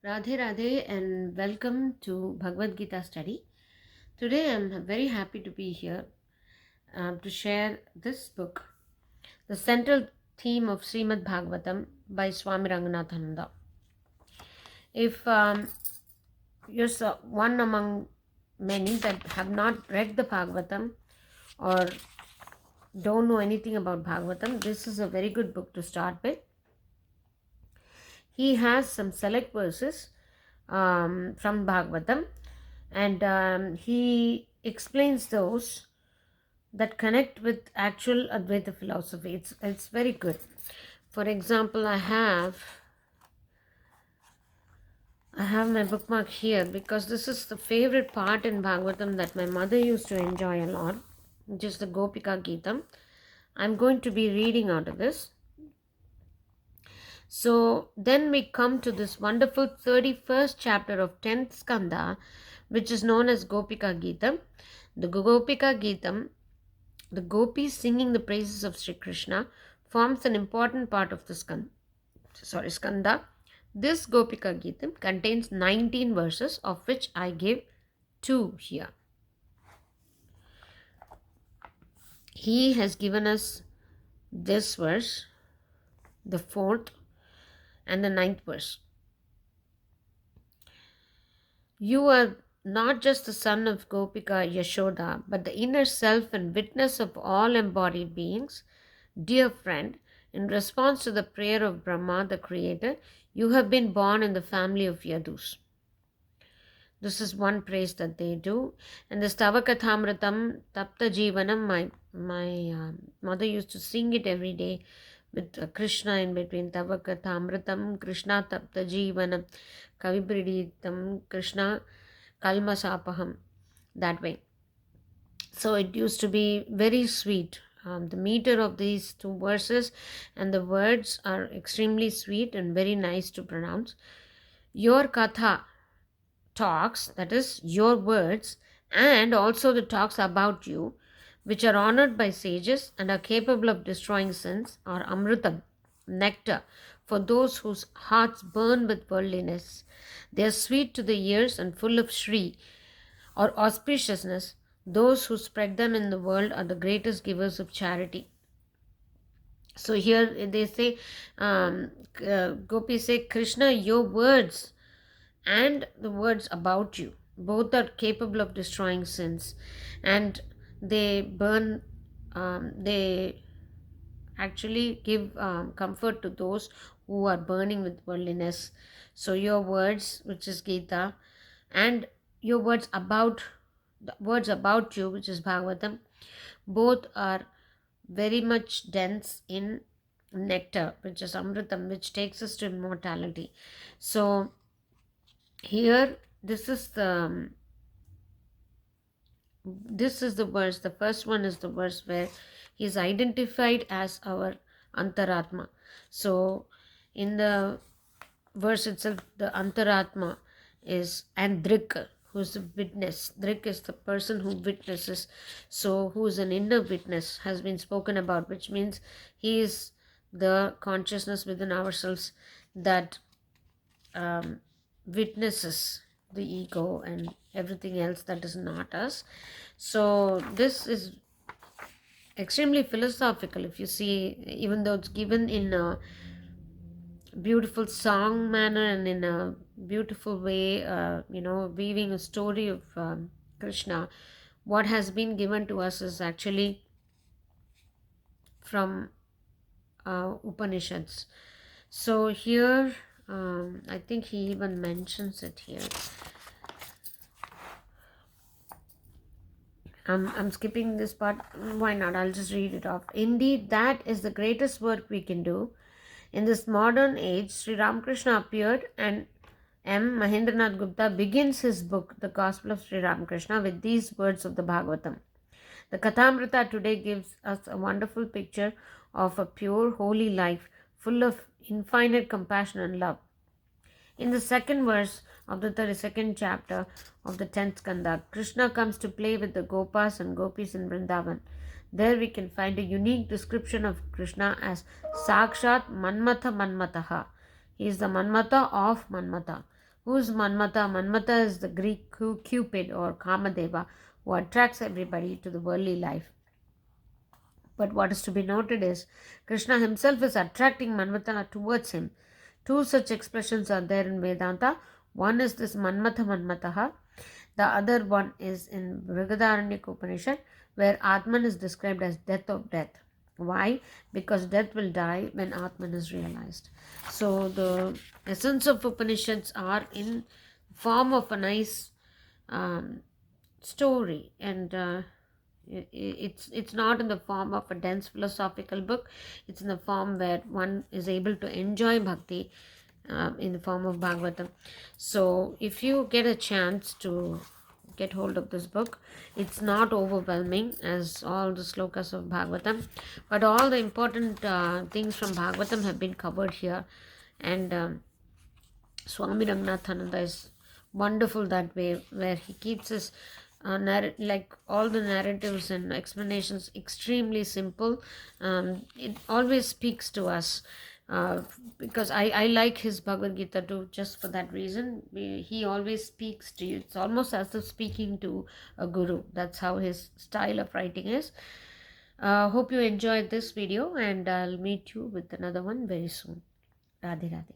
Radhe Radhe and welcome to Bhagavad Gita study. Today I'm very happy to be here to share this book, the central theme of Srimad Bhagavatam by Swami Ranganathananda. If you're one among many that have not read the Bhagavatam or don't know anything about Bhagavatam, this is a very good book to start with. He has some select verses from Bhagavatam, and he explains those that connect with actual Advaita philosophy. It's very good. For example, I have my bookmark here because this is the favorite part in Bhagavatam that my mother used to enjoy a lot, which is the Gopika Geetam. I'm going to be reading out of this. So then we come to this wonderful 31st chapter of 10th Skanda, which is known as Gopika Geetam. The Gopika Geetam, the gopis singing the praises of Sri Krishna, forms an important part of the Skanda. This Gopika Geetam contains 19 verses, of which I give 2 here. He has given us this verse, the 4th and the 9th verse. You are not just the son of Gopika Yashoda, but the inner self and witness of all embodied beings. Dear friend, in response to the prayer of Brahma, the creator, you have been born in the family of Yadus. This is one praise that they do. And the Stavakathamratam Tapta Jivanam, my mother used to sing it every day with Krishna in between. Tavakathamratam Krishna Tapta Jivanam Kavibriditam Krishna Kalmasapaham. That way. So it used to be very sweet. The meter of these 2 verses and the words are extremely sweet and very nice to pronounce. Your katha talks, that is your words, and also the talks about you, which are honored by sages and are capable of destroying sins, are amritam, nectar, for those whose hearts burn with worldliness. They are sweet to the ears and full of Shri, or auspiciousness. Those who spread them in the world are the greatest givers of charity. So here they say, Gopi say, Krishna, your words and the words about you both are capable of destroying sins, and they burn, they actually give comfort to those who are burning with worldliness. So your words, which is Gita, and your words about you, which is Bhagavatam, both are very dense in nectar, which is Amritam, which takes us to immortality. So here this is the verse. The first one is the verse where he is identified as our Antaratma. So in the verse itself, the Antaratma is, and Drik, who is the witness. Drik is the person who witnesses. So who is an inner witness has been spoken about, which means he is the consciousness within ourselves that witnesses the ego and everything else that is not us. So this is extremely philosophical, if you see, even though it's given in a beautiful song manner and in a beautiful way, weaving a story of Krishna. What has been given to us is actually from Upanishads. So here I think he even mentions it here. I'm skipping this part. Why not? I'll just read it off. Indeed, that is the greatest work we can do. In this modern age, Sri Ramakrishna appeared, and M. Mahendranath Gupta begins his book, The Gospel of Sri Ramakrishna, with these words of the Bhagavatam. The Kathamrita today gives us a wonderful picture of a pure, holy life, full of infinite compassion and love. In the second verse of the 32nd chapter of the 10th Skanda, Krishna comes to play with the Gopas and Gopis in Vrindavan. There we can find a unique description of Krishna as Sakshat Manmatha Manmataha. He is the Manmata of Manmata, Who's Manmata? Manmata is the Greek Cupid or Kamadeva, who attracts everybody to the worldly life. But what is to be noted is Krishna himself is attracting Manmata towards him. Two such expressions are there in Vedanta. One is this Manmata Manmataha. The other one is in Brihadaranyaka Upanishad, where Atman is described as death of death. Why? Because death will die when Atman is realized. So the essence of Upanishads are in form of a nice story, and it's not in the form of a dense philosophical book. It's in the form where one is able to enjoy bhakti in the form of Bhagavatam. So if you get a chance to get hold of this book, it's not overwhelming as all the slokas of Bhagavatam, but all the important things from Bhagavatam have been covered here. And Swami Ranganathananda is wonderful that way, where he keeps his like all the narratives and explanations extremely simple. It always speaks to us, because I like his Bhagavad Gita too, just for that reason. He always speaks to you. It's almost as if speaking to a guru. That's how his style of writing is. Hope you enjoyed this video, and I'll meet you with another one very soon. Radhe Radhe.